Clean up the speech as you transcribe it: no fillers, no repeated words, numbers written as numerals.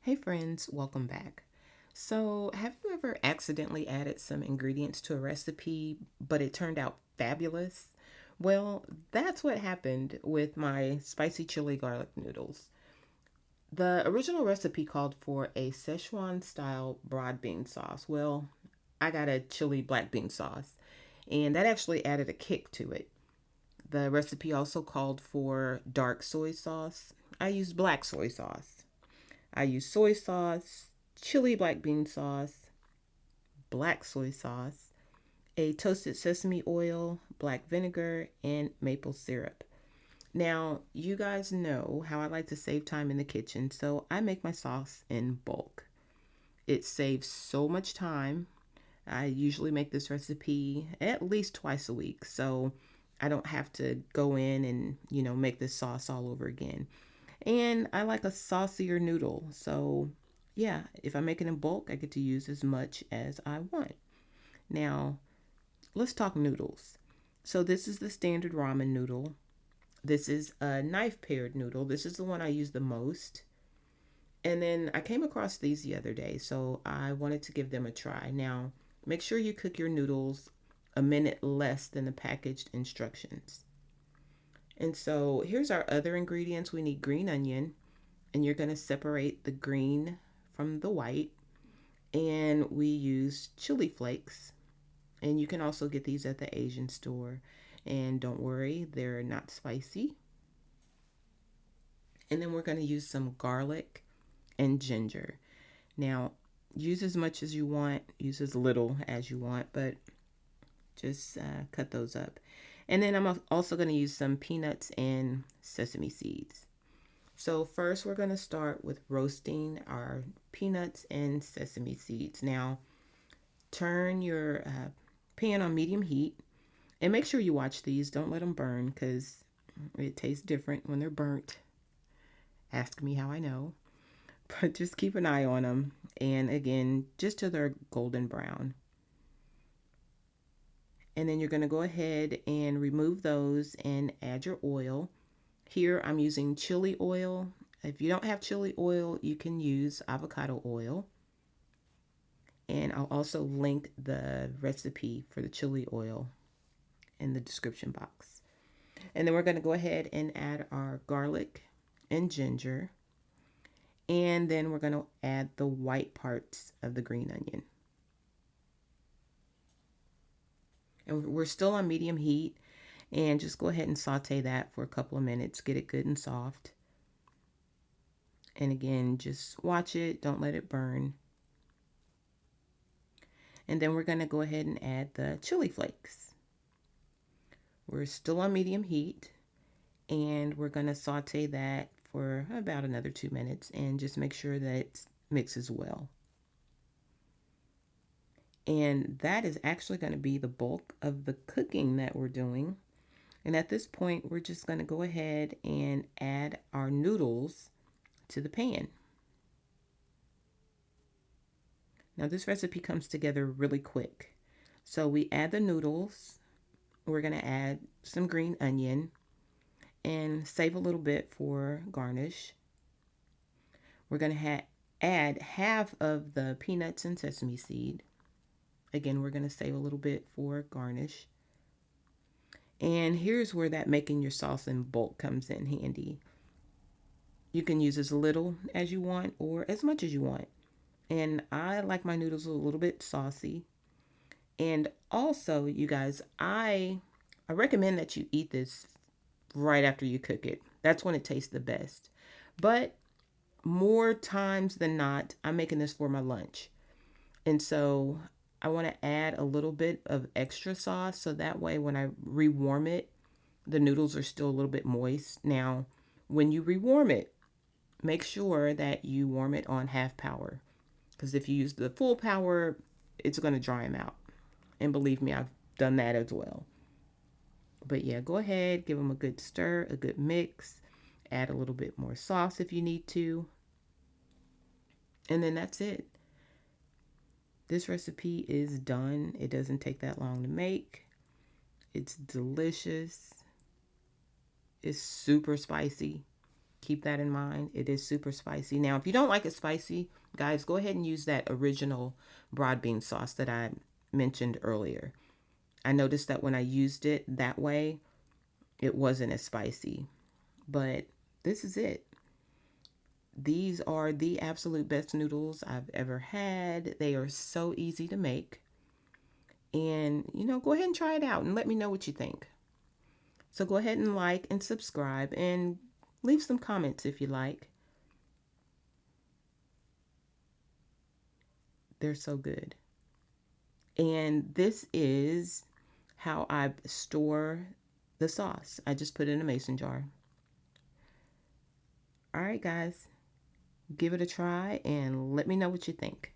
Hey friends, welcome back. So, have you ever accidentally added some ingredients to a recipe, but it turned out fabulous? Well, that's what happened with my spicy chili garlic noodles. The original recipe called for a Szechuan style broad bean sauce. Well, I got a chili black bean sauce, and that actually added a kick to it. The recipe also called for dark soy sauce. I used black soy sauce. I use soy sauce, chili black bean sauce, black soy sauce, a toasted sesame oil, black vinegar, and maple syrup. Now, you guys know how I like to save time in the kitchen, so I make my sauce in bulk. It saves so much time. I usually make this recipe at least twice a week, so I don't have to go in and, make this sauce all over again. And I like a saucier noodle. So, yeah, if I make it in bulk, I get to use as much as I want. Now, let's talk noodles. So, this is the standard ramen noodle. This is a knife paired noodle. This is the one I use the most. And then I came across these the other day, so I wanted to give them a try. Now, make sure you cook your noodles a minute less than the packaged instructions. And so here's our other ingredients. We need green onion, and you're going to separate the green from the white. And we use chili flakes, and you can also get these at the Asian store. And don't worry, they're not spicy. And then we're going to use some garlic and ginger. Now, use as much as you want, use as little as you want, but just cut those up. And then I'm also going to use some peanuts and sesame seeds. So first we're going to start with roasting our peanuts and sesame seeds. Now turn your pan on medium heat and make sure you watch these. Don't let them burn because it tastes different when they're burnt. Ask me how I know. But just keep an eye on them. And again, just till they're golden brown. And then you're going to go ahead and remove those and add your oil. Here I'm using chili oil. If you don't have chili oil, you can use avocado oil. And I'll also link the recipe for the chili oil in the description box. And then we're going to go ahead and add our garlic and ginger. And then we're going to add the white parts of the green onion. And we're still on medium heat. And just go ahead and saute that for a couple of minutes. Get it good and soft. And again, just watch it. Don't let it burn. And then we're going to go ahead and add the chili flakes. We're still on medium heat. And we're going to saute that for about another 2 minutes. And just make sure that it mixes well. And that is actually going to be the bulk of the cooking that we're doing. And at this point, we're just going to go ahead and add our noodles to the pan. Now this recipe comes together really quick. So we add the noodles. We're going to add some green onion and save a little bit for garnish. We're going to add half of the peanuts and sesame seed. Again, we're going to save a little bit for garnish. And here's where that making your sauce in bulk comes in handy. You can use as little as you want or as much as you want. And I like my noodles a little bit saucy. And also, you guys, I recommend that you eat this right after you cook it. That's when it tastes the best. But more times than not, I'm making this for my lunch. And so I want to add a little bit of extra sauce so that way when I rewarm it, the noodles are still a little bit moist. Now, when you rewarm it, make sure that you warm it on half power because if you use the full power, it's going to dry them out. And believe me, I've done that as well. But yeah, go ahead, give them a good stir, a good mix. Add a little bit more sauce if you need to. And then that's it. This recipe is done. It doesn't take that long to make. It's delicious. It's super spicy. Keep that in mind. It is super spicy. Now, if you don't like it spicy, guys, go ahead and use that original broad bean sauce that I mentioned earlier. I noticed that when I used it that way, it wasn't as spicy. But this is it. These are the absolute best noodles I've ever had. They are so easy to make. And, go ahead and try it out and let me know what you think. So go ahead and like and subscribe and leave some comments if you like. They're so good. And this is how I store the sauce. I just put it in a mason jar. All right, guys, give it a try and let me know what you think.